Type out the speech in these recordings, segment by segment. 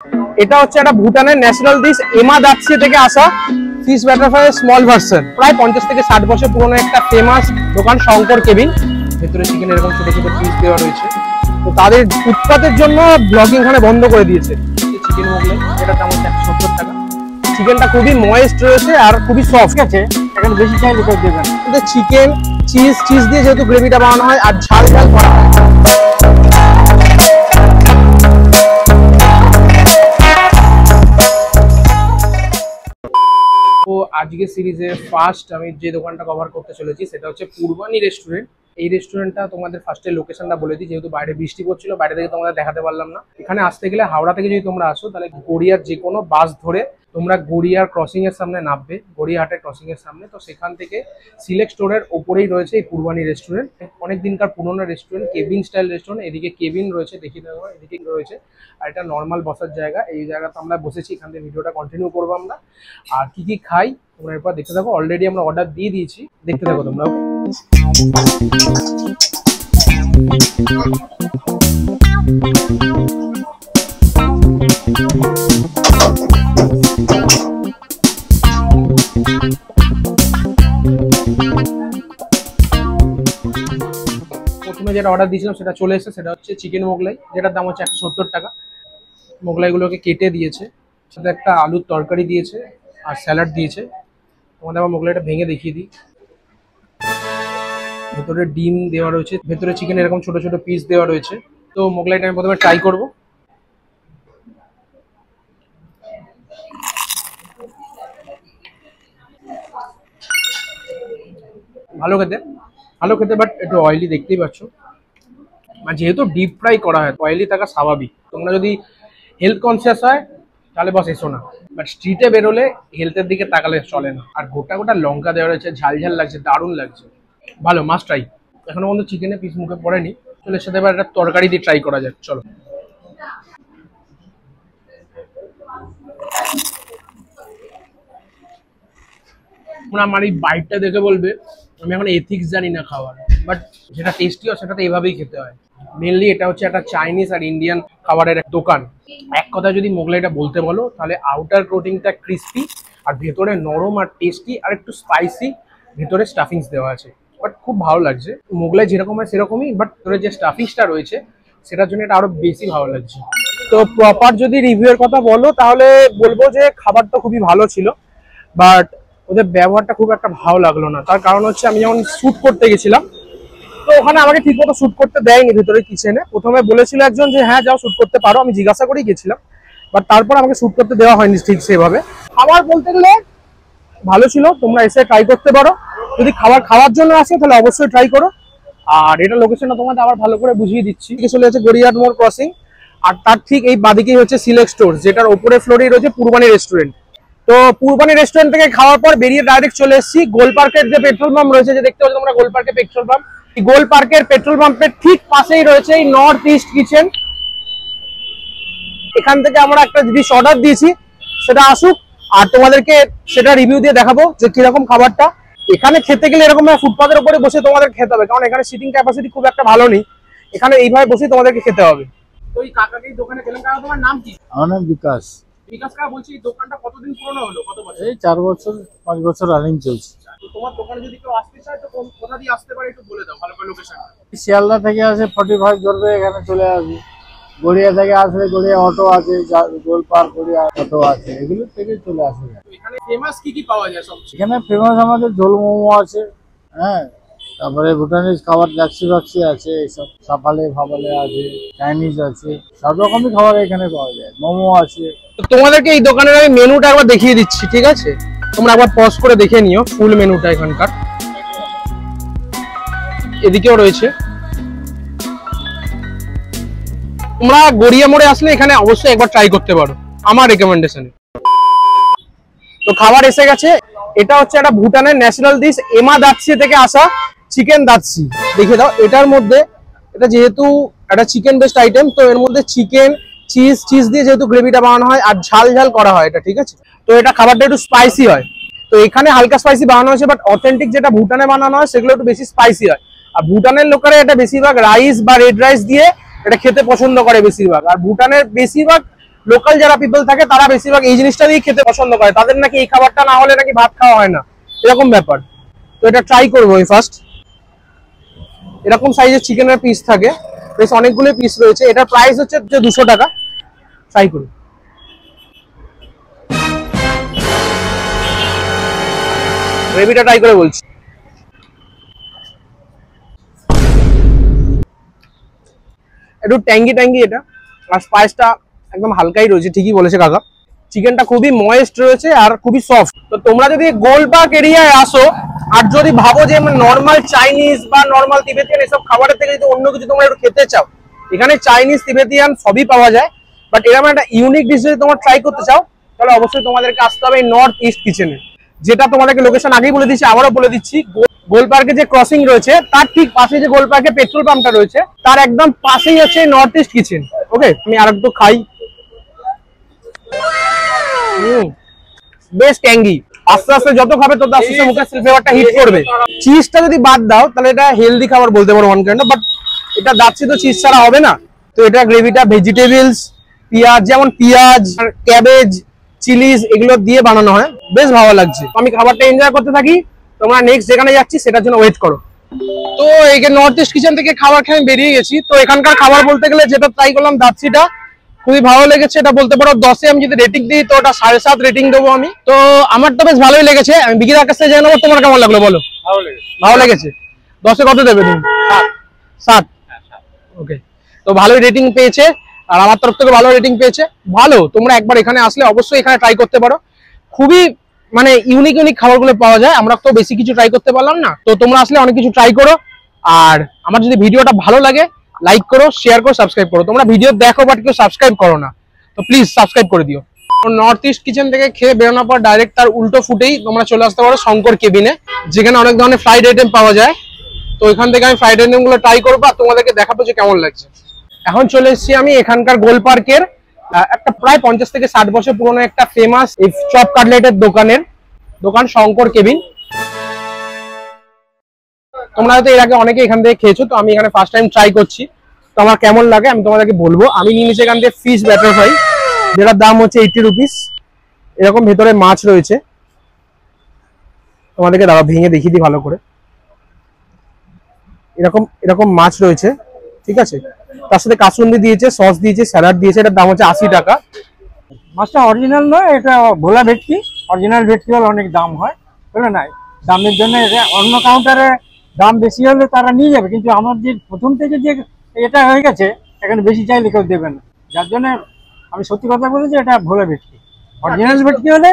এটা হচ্ছে একটা ভুটানের ন্যাশনাল ডিশ এমা দাতসি থেকে আসা ফিশ ব্যাটারফ্লাই স্মল ভার্সন। প্রায় 50 থেকে 60 বছর পুরনো একটা ফেমাস দোকান শঙ্কর কেবিন। ভেতরে চিকেন এরকম ছোট ছোট পিস দেওয়া রয়েছে। তো তাদের উৎপাদের জন্য ব্লগিং এখানে বন্ধ করে দিয়েছে। চিকেন মোগলাই, এটার দাম হচ্ছে 170 টাকা। চিকেনটা খুবই ময়েস্ট রয়েছে আর খুবই সফট আছে। এখানে বেশি চাইলে তো দেবেন। কিন্তু চিকেন চিজ দিয়ে যেহেতু গ্রেভিটা বানানো হয় আর ঝাল করা হয়। তো আজকে সিরিজের ফার্স্ট আমি যে দোকানটা কভার করতে চলেছি সেটা হচ্ছে পূর্বানী রেস্টুরেন্ট। এই রেস্টুরেন্টটা তোমাদের ফার্স্টে লোকেশনটা বলে দিই, যেহেতু বাইরে বৃষ্টি পড়ছিল, বাইরে থেকে তোমাদের দেখাতে পারলাম না। এখানে আসতে গেলে হাওড়া থেকে যদি তোমরা আসো তাহলে গড়িয়ার যে কোনো বাস ধরে তোমরা গড়িয়ার ক্রসিং এর সামনে নামবে, গড়িয়াহাটের ক্রসিং এর সামনে। তো সেখান থেকে সিলেক্ট স্টোরের ওপরেই রয়েছে এই পূর্বানী রেস্টুরেন্ট। অনেক দিনকার পুরোনো রেস্টুরেন্ট, কেবিন স্টাইল রেস্টুরেন্ট। এদিকে কেবিন রয়েছে, দেখিয়ে দেবো, এদিকে রয়েছে আর এটা নর্মাল বসার জায়গা। এই জায়গাতে আমরা বসেছি, এখান থেকে ভিডিওটা কন্টিনিউ করবো আমরা। আর কি কি খাই তোমরা এরপর দেখতে থাকো। অলরেডি আমরা অর্ডার দিয়ে দিয়েছি, দেখতে থাকো তোমরা। প্রথমে যেটা অর্ডার দিয়েছিলাম সেটা চলে এসেছে, সেটা হচ্ছে চিকেন মোগলাই, যেটার দাম হচ্ছে 170 টাকা। মোগলাইগুলোকে কেটে দিয়েছে, সাথে একটা আলুর তরকারি দিয়েছে আর স্যালাড দিয়েছে। তোমাদের আবার মোগলাইটা ভেঙে দেখিয়ে দিই। ভেতরে ডিম দেওয়া রয়েছে, ভেতরে চিকেন এরকম ছোট ছোট পিস দেওয়া রয়েছে। তো মোগলাইটা আমি প্রথমে ট্রাই করব। ভালো খেতে বাট একটু অয়েলি, দেখতেই পাচ্ছ। মানে যেহেতু ডিপ ফ্রাই করা হয়, অয়েলি থাকা স্বাভাবিক। তোমরা যদি হেলথ কনসিয়াস হয় তাহলে বস এসো না, বাট স্ট্রিটে বেরোলে হেলথের দিকে তাকালে চলে না। আর গোটা গোটা লঙ্কা দেওয়া রয়েছে, ঝাল ঝাল লাগছে, দারুণ লাগছে, ভালো, মাস্ট ট্রাই। এখনো পর্যন্ত চিকেনে পিস মুখে পড়েনি। চলে এর সাথে এবার একটা তরকারি দিয়ে ট্রাই করা যাক, চলো। আমার এই বাইটটা দেখে বলবে আমি এখন এথিক্স জানি না খাওয়ার, বাট যেটা টেস্টি হয় সেটা তো এভাবেই খেতে হয়। মেনলি এটা হচ্ছে একটা চাইনিজ আর ইন্ডিয়ান খাবারের এক দোকান। এক কথা যদি মোগলাইটা বলতে বলো তাহলে আউটার কোটিংটা ক্রিস্পি আর ভেতরে নরম আর টেস্টি আর একটু স্পাইসি, ভেতরে স্টাফিংস দেওয়া আছে। বাট খুব ভালো লাগছে। মোগলাই যেরকম হয় সেরকমই, বাট ভেতরে যে স্টাফিংসটা রয়েছে সেটার জন্য এটা আরো বেশি ভালো লাগছে। তো প্রপার যদি রিভিউয়ের কথা বলো তাহলে বলবো যে খাবারটা খুবই ভালো ছিল, বাট ওদের ব্যবহারটা খুব একটা ভালো লাগলো না। তার কারণ হচ্ছে আমি যখন শ্যুট করতে গেছিলাম তো ওখানে আমাকে ঠিক মতো শ্যুট করতে দেয়নি ভিতরে কিচেনে। প্রথমে বলেছিল একজন যে হ্যাঁ যাও শ্যুট করতে পারো, আমি জিজ্ঞাসা করেই গেছিলাম, বাট তারপর আমাকে শ্যুট করতে দেওয়া হয়নি ঠিক সেভাবে। খাবার বলতে গেলে ভালো ছিল, তোমরা এসে ট্রাই করতে পারো। যদি খাবার খাওয়ার জন্য আসে তাহলে অবশ্যই ট্রাই করো। আর এটা লোকেশনটা তোমাদের আবার ভালো করে বুঝিয়ে দিচ্ছি। চলে যাচ্ছে গড়িয়াহাট মোড় ক্রসিং, আর তার ঠিক এই বাদিকেই হচ্ছে সিলেক্ট স্টোর, যেটার ওপরে ফ্লোরেই রয়েছে পূর্বানী রেস্টুরেন্ট। তো পূর্বানী রেস্টুরেন্ট থেকে খাওয়ার পর বেরিয়ে ডাইরেক্ট চলে এসেছি গোল পার্কের যে পেট্রোল পাম্প রয়েছে, যে দেখতে পাচ্ছ তোমরা গোল পার্কের পেট্রোল পাম্প। গোল পার্কের পেট্রোল পাম্পের ঠিক পাশেই রয়েছে এই নর্থ ইস্ট কিচেন। এখান থেকে আমরা একটা ডিশ অর্ডার দিয়েছি, সেটা আসুক আর তোমাদেরকে সেটা রিভিউ দিয়ে দেখাবো যে কিরকম খাবারটা। এখানে খেতে গেলে এরকম ফুটপাতের উপরে বসে তোমাদের খেতে হবে, কারণ এখানে সিটিং ক্যাপাসিটি খুব একটা ভালো নেই। এখানে এইভাবে বসে তোমাদেরকে খেতে হবে। তো এই কাকাকে দোকানে গেলাম। কাকা তোমার নাম কি? আমার নাম বিকাশ। বিকাশ কাকা, বলছি এই দোকানটা কতদিন পুরনো হলো, কত বছর? এই 4 বছর 5 বছর রানিং চলছে। তো তোমার দোকানে যদি কেউ আসতে চায় তো কোথা দিয়ে আসতে পারে একটু বলে দাও, ভালো করে লোকেশন। শিয়ালদা থেকে আসে 45 ধরবে, এখানে চলে আসবে। গড়িয়া থেকে আসলে গড়িয়া অটো আছে, গোল পার্ক গড়িয়া অটো আছে, এগুলো থেকে চলে আসবে। এখানে ফেমাস কি পাওয়া যায় সব? এখানে ফেমাস আমাদের ঝোল মোমো আছে, হ্যাঁ, তারপরে ভুটানিজ খাবার লাক্সি আছে, এইসব সাফালে ফাফালে আছে, চাইনিজ আছে, সব রকমই খাবার এখানে পাওয়া যায়, মোমো আছে। তো তোমাদেরকে এই দোকানের আমি মেনুটা একবার দেখিয়ে দিচ্ছি, ঠিক আছে? তোমরা একবার পজ করে দেখে নিও ফুল মেনুটা এখানকার। এদিকেও রয়েছে। তোমরা গড়িয়া মোড়ে আসলে এখানে অবশ্যই একবার ট্রাই করতে পারো আমার রেকমেন্ডেশনে। তো খাবার এসে গেছে। এটা হচ্ছে একটা ভুটানের ন্যাশনাল ডিশ এমা দাতসি থেকে আসা চিকেন দাতসি। দেখে দাও, এটার মধ্যে এটা যেহেতু একটা চিকেন বেসড আইটেম, তো এর মধ্যে চিকেন চিজ দিয়ে যেহেতু গ্রেভিটা বানানো হয় আর ঝাল করা হয় এটা, ঠিক আছে? তো এটা খাবারটা একটু স্পাইসি হয়। তো এখানে হালকা স্পাইসি বানানো হয়েছে, বাট অথেন্টিক যেটা ভুটানে বানানো হয় সেগুলো একটু বেশি স্পাইসি হয়। আর ভুটানের লোকেরা এটা বেশিরভাগ রাইস বা রেড রাইস দিয়ে এটা খেতে পছন্দ করে বেশিরভাগ। আর ভুটানের বেশিরভাগ লোকাল যারা পিপল থাকে তারা বেশিরভাগ এই জিনিসটা দিয়ে খেতে পছন্দ করে, তাদের নাকি এই খাবারটা না হলে নাকি ভাত খাওয়া হয় না, এরকম ব্যাপার। তো এটা ট্রাই করবো আমি ফার্স্ট। এরকম সাইজের চিকেনের পিস থাকে, বেশ অনেকগুলো পিস রয়েছে। এটার প্রাইস হচ্ছে 200 টাকা। ট্রাই করি। গ্রেভিটা ট্রাই করে বলছি। একটু ট্যাঙ্গি ট্যাঙ্গি এটা, আর স্পাইসটা একদম হালকাই রয়েছে, ঠিকই বলেছে কাকা। চিকেনটা খুবই ময়েস্ট রয়েছে আর খুবই সফট। তো তোমরা যদি গোলপার্ক এরিয়ায় আসো আর যদি ভাবো যে নর্মাল চাইনিজ বা নর্মাল তিবেতিয়ান এসব খাবারের থেকে যদি অন্য কিছু তোমরা একটু খেতে চাও, এখানে চাইনিজ তিবেতিয়ান সবই পাওয়া যায়। বাট এরকম একটা ইউনিক ডিশ যদি তোমরা ট্রাই করতে চাও তাহলে অবশ্যই তোমাদেরকে আসতে হবে নর্থ ইস্ট কিচেনে, যেটা তোমাদেরকে লোকেশন আগেই বলে দিচ্ছি, আবারও বলে দিচ্ছি। গোলপার্কে যে ক্রসিং রয়েছে তার ঠিক পাশে যে গোলপার্কে পেট্রোল পাম্পটা রয়েছে তার একদম পাশেই হচ্ছে নর্থ ইস্ট কিচেন। ওকে, আমি আরেকটু খাই। বেশ ট্যাঙ্গি, আস্তে আস্তে যত খাবে তত আস্তে আস্তে মুখের ফ্লেভারটা হিট করবে। চিজটা যদি বাদ দাও তাহলে এটা হেলদি খাবার বলতে পারো ওয়ান কাইন্ড, বাট এটা যাচ্ছে তো চিজ ছাড়া হবে না। তো এটা গ্রেভিটা ভেজিটেবলস, পেঁয়াজ, যেমন পেঁয়াজ, ক্যাবেজ, চিলিজ এগুলো দিয়ে বানানো হয়, বেশ ভালো লাগছে। আমি খাবারটা এনজয় করতে থাকি, তোমরা নেক্সট যেখানে যাচ্ছি সেটার জন্য ওয়েট করো। তো এই নর্থ ইস্ট কিচেন থেকে খাবার খেয়ে বেরিয়ে গেছি। তো এখানকার খাবার বলতে গেলে যেটা ট্রাই করলাম দাচ্ছিটা খুবই ভালো লেগেছে। এটা বলতে পারো 10-এ আমি যদি রেটিং দিই তো ওটা 7.5 রেটিং দেবো আমি। তো আমার তো বেশ ভালোই লেগেছে। আমি বিকির কাছ থেকে জেনে নেবো তোমার কেমন লাগলো বলো। ভালো লেগেছে। 10-এ কত দেবে তুমি? 7। ওকে, তো ভালোই রেটিং পেয়েছে আর আমার তরফ থেকে ভালো রেটিং পেয়েছে। ভালো, তোমরা একবার এখানে আসলে অবশ্যই এখানে ট্রাই করতে পারো। খুবই মানে ইউনিক ইউনিক খাবারগুলো পাওয়া যায়, আমরা তো বেশি কিছু ট্রাই করতে পারলাম না। তো তোমরা আসলে অনেক কিছু ট্রাই করো। আর আমার যদি ভিডিওটা ভালো লাগে লাইক করো, শেয়ার করো, সাবস্ক্রাইব করো। তোমরা ভিডিও দেখো বাট কেউ সাবস্ক্রাইব করো না, তো প্লিজ সাবস্ক্রাইব করে দিও। নর্থ ইস্ট কিচেন থেকে খেয়ে বেরোনোর পর ডাইরেক্ট তার উল্টো ফুটেই তোমরা চলে আসতে পারো শঙ্কর কেবিনে, যেখানে অনেক ধরনের ফ্রাইড আইটেম পাওয়া যায়। তো এখান থেকে আমি ফ্রাইড আইটেম গুলো ট্রাই করবো আর তোমাদেরকে দেখাবো যে কেমন লাগছে। এখন চলে এসেছি আমি এখানকার গোলপার্কের একটা প্রায় 50 থেকে 60 বছর পুরনো একটা ফেমাস চপ কাটলেটের দোকান শঙ্কর কেবিন। তোমরা হয়তো এর আগে অনেকে এখান থেকে খেয়েছো, তো আমি এখানে ফার্স্ট টাইম ট্রাই করছি। তো আমার কেমন লাগে আমি তোমাদেরকে বলবো। আমি নিয়ে নিচ্ছি এখান থেকে ফিশ ব্যাটার ফ্রাই, যেটার দাম হচ্ছে 80 রুপিস। এরকম ভেতরে মাছ রয়েছে, তোমাদেরকে দাঁড়া ভেঙে দেখিয়ে দিই ভালো করে। এরকম মাছ রয়েছে, ঠিক আছে। তার সাথে কাসুন্দি দিয়েছে, সস দিয়েছে, স্যালাড দিয়েছে। এটার দাম হচ্ছে 80 টাকা। মাছটা অরিজিনাল নয়, এটা ভোলা ভেটকি। অরিজিনাল ভেটকি হলে অনেক দাম হয়, বুঝলে না? দামের জন্য অন্য কাউন্টারে দাম বেশি হলে তারা নিয়ে যাবে, কিন্তু আমার যে প্রথম থেকে যে এটা হয়ে গেছে এখানে বেশি চাইলে কেউ দেবে না। যার জন্য আমি সত্যি কথা বলেছি, এটা ভোলা ভেটকি। অরিজিনাল ভেটকি হলে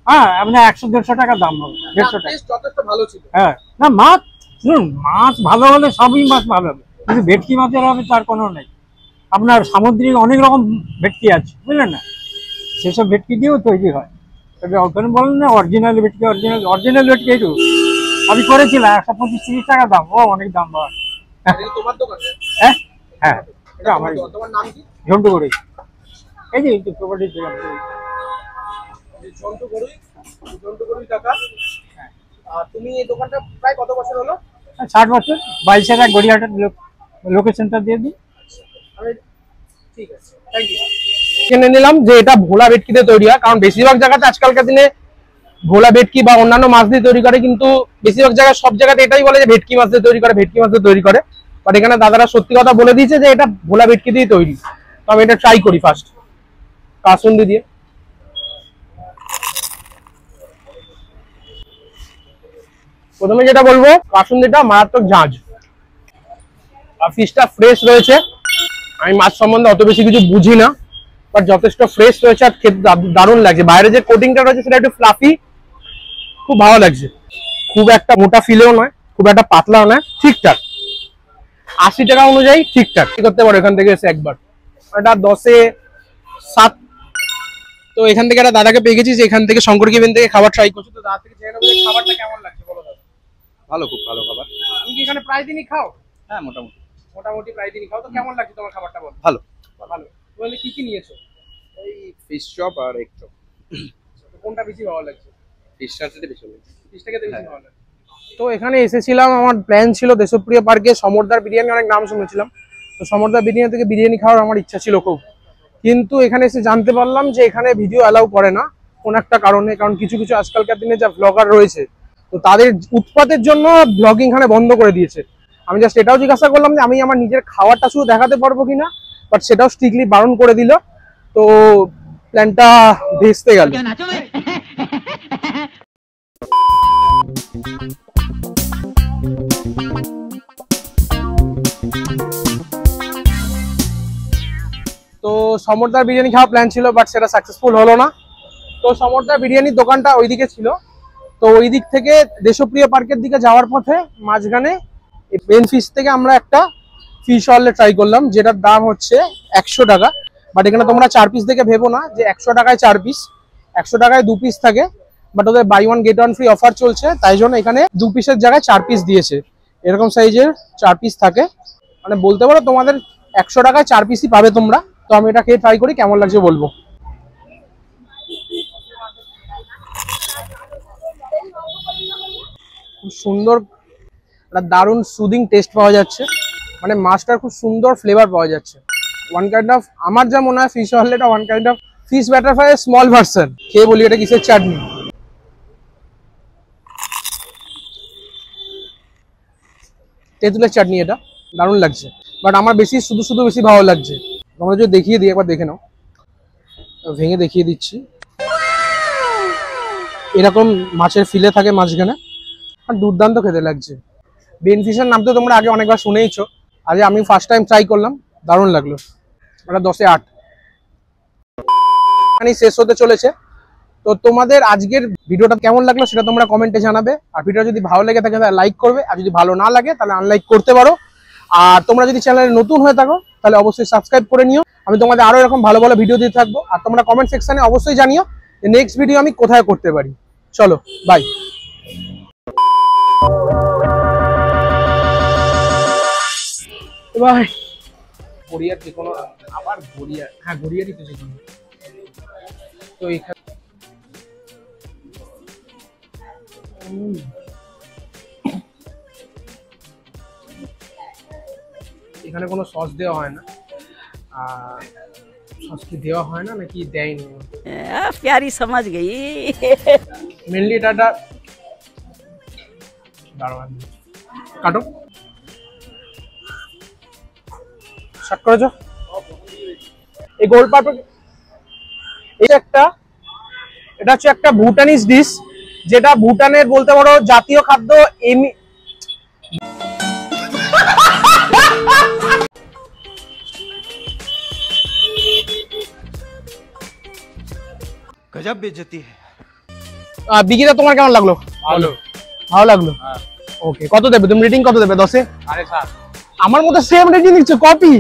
হ্যাঁ আপনার 100-150 টাকা দাম হবে, 150 টাকা। যথেষ্ট ভালো ছিল। হ্যাঁ, না মাছ শুনুন, মাছ ভালো হলে সবই মাছ ভালো হবে, কিন্তু ভেটকি মাছের হবে তার কোনো নেই। আপনার সামুদ্রিক অনেক রকম ভেটকি আছে, বুঝলেন না? সেসব ভেটকি দিয়েও তৈরি হয়। তবে ওখানে বলেন না অরিজিনাল ভেটকি, অরিজিনাল ভেটকি এইটু আমি করেছিলাম 125-30 টাকা দাম। ও অনেক দাম হয়। তোমার দোকান? হ্যাঁ হ্যাঁ, এটা আমার। তোমার নাম কি? ঝন্টু গড়ুই। এই যে প্রপার্টি ঝন্টু গড়ুই কাকা। আর তুমি এই দোকানটা প্রায় কত বছর হলো? 60 বছর। 22 গড়িয়াহাটের লোকেশনটা দিয়ে দিই। ঠিক আছে, থ্যাংক ইউ। জেনে নিলাম যে এটা ভোলা ভেটকিতে তৈরি হয়, কারণ বেশিরভাগ জায়গাতে আজকালকার দিনে ভোলা ভেটকি বা অন্যান্য মাছ দিয়ে তৈরি করে, কিন্তু বেশিরভাগ জায়গায় সব জায়গাতে এটাই বলে যে ভেটকি মাছ দিয়ে তৈরি করে, ভেটকি মাছ দিয়ে তৈরি করে। বাট এখানে দাদারা সত্যি কথা বলে দিয়েছে যে এটা ভোলা ভেটকি দিয়ে তৈরি। তো আমি এটা ট্রাই করি ফার্স্ট কাসুন্দি দিয়ে। প্রথমে যেটা বলবো, কাসুন্দিটা মারাত্মক ঝাঁঝ আর ফিশটা ফ্রেশ রয়েছে। আমি মাছ সম্বন্ধে অত বেশি কিছু বুঝি না, বাট যথেষ্ট ফ্রেশ রয়েছে আর খেতে দারুণ লাগছে। বাইরে যে কোটিংটা রয়েছে সেটা একটু ফ্লাফি, খুব ভালো লাগছে। খুব একটা মোটা ফিলেও নয়, খুব একটা পাতলাও নয়, ঠিকঠাক। 80 টাকা অনুযায়ী ঠিকঠাক করতে পারো এখান থেকে এসে একবার। এটা 10-এ 7। তো এখান থেকে একটা দাদাকে পেয়ে গেছি যে এখান থেকে শঙ্কর কেবিন থেকে খাবার ট্রাই করছি। তো দাদা থেকে জেনে নেবো খাবারটা কেমন লাগছে, বলো দাদা। ভালো, খুব ভালো খাবার। তুমি কি এখানে প্রায় দিনই খাও? হ্যাঁ, মোটামুটি প্রায় দিনই খাও। তো কেমন লাগছে তোমার খাবারটা, বলো। ভালো। ভালো। বলে কি কি নিয়েছো? এই ফিশ চপ আর এগ চপ। কোনটা বেশি ভালো লাগছে? ফিশটা বেশি ভালো লাগছে। ফিশটাকে বেশি ভালো লাগছে। তো এখানে এসেছিলাম, আমার প্ল্যান ছিল দেশপ্রিয় পার্কে সমরদার বিরিয়ানি, অনেক নাম শুনেছিলাম। তো সমরদার বিরিয়ানি থেকে বিরিয়ানি খাওয়ার আমার ইচ্ছা ছিল খুব। কিন্তু এখানে এসে জানতে পারলাম যে এখানে ভিডিও অ্যালাউ করে না কোন একটা কারণে, কারণ কিছু কিছু আজকালকার দিনে যা ব্লগার রয়েছে তো তাদের উৎপাতের জন্য ব্লগিং এখানে বন্ধ করে দিয়েছে। আমি জাস্ট এটাও জিজ্ঞাসা করলাম যে আমি আমার নিজের খাবারটা শুধু দেখাতে পারবো কিনা, বাট সেটাও স্ট্রিক্টলি বারণ করে দিল। তো প্ল্যানটা ভেস্তে গেল। তো সমরদার বিরিয়ানি খাওয়া প্ল্যান ছিল, বাট সেটা সাকসেসফুল হলো না। তো সমরদার বিরিয়ানির দোকানটা ওইদিকে ছিল, তো ওই দিক থেকে দেশপ্রিয় পার্কের দিকে যাওয়ার পথে মাঝখানে মেন ফিশ থেকে আমরা একটা ফিশ হলে ট্রাই করলাম, যেটার দাম হচ্ছে 100 টাকা। বাট এখানে তোমরা 4 পিস দেখে ভেবো না যে 100 টাকায় 4 পিস, 100 টাকায় 2 পিস থাকে। বাট ওদের buy one get one free offer চলছে, তাই জন্য এখানে 2 পিসের জায়গায় 4 পিস দিয়েছে। এরকম সাইজের 4 পিস থাকে, মানে বলতে পারো তোমাদের 100 টাকায় 4 পিসই পাবে তোমরা। তো আমি এটা খেয়ে ট্রাই করি, কেমন লাগছে বলবো। খুব সুন্দর একটা দারুণ সুদিং টেস্ট পাওয়া যাচ্ছে, মানে মাছটার খুব সুন্দর ফ্লেভার পাওয়া যাচ্ছে। ওয়ান কাইন্ড অফ, আমার যা মনে হয় ফিশ হলে এটা one kind of fish batter fry small version. খেয়ে বলি এটা কিসের চাটনি। তেঁতুলের চাটনি, এটা দারুণ লাগছে। বাট আমার বেশি শুধু শুধু বেশি ভালো লাগছে। তোমরা যদি দেখিয়ে দিই, একবার দেখে নাও, ভেঙে দেখিয়ে দিচ্ছি। এরকম মাছের ফিলে থাকে মাঝখানে, আর দুর্দান্ত খেতে লাগছে। বেন ফিশের নাম তো তোমরা আগে অনেকবার শুনেইছো, আজ আমি ফার্স্ট টাইম ট্রাই করলাম, দারুণ লাগলো। এটা 10-এ 8 শেষ হতে চলেছে। তো তোমাদের আজকের ভিডিওটা কেমন লাগলো সেটা তোমরা কমেন্টে জানাবে। আর ভিডিও যদি ভালো লেগে থাকে তাহলে লাইক করবে, আর যদি ভালো না লাগে তাহলে আনলাইক করতে পারো। আর তোমরা যদি চ্যানেলে নতুন হয়ে থাকো তাহলে অবশ্যই সাবস্ক্রাইব করে নিও। আমি তোমাদের আরো এরকম ভালো ভালো ভিডিও দিতে থাকবো। আর তোমরা কমেন্ট সেকশনে অবশ্যই জানিও যে নেক্সট ভিডিও আমি কোথায় করতে পারি। চলো বাই। বাই। গড়িয়ার যে কোনো, আবার গড়িয়ার, হ্যাঁ গড়িয়ারই তো যে কোনো। তো এখানে এখানে কোনো সস দেওয়া হয় না। সস কি দেওয়া হয় না নাকি দেয়নি, प्यारी समझ गई। মেনলি এটা দারুণ। কাটো, স্টার্ট করেছো। এই গোল পাপড়ি এটা হচ্ছে একটা ভুটানিজ ডিশ, যেটা ভুটানের বলতে পারো জাতীয় খাদ্য। गजब बेइज्जती है। বিকিটা তোমার কেমন লাগলো? ভালো। ভালো লাগলো। ওকে, কত দেবে তুমি? রেটিং কত দেবে 10-এ? 7.5। আমার মতো সেম রেটিং দিচ্ছ, কপি।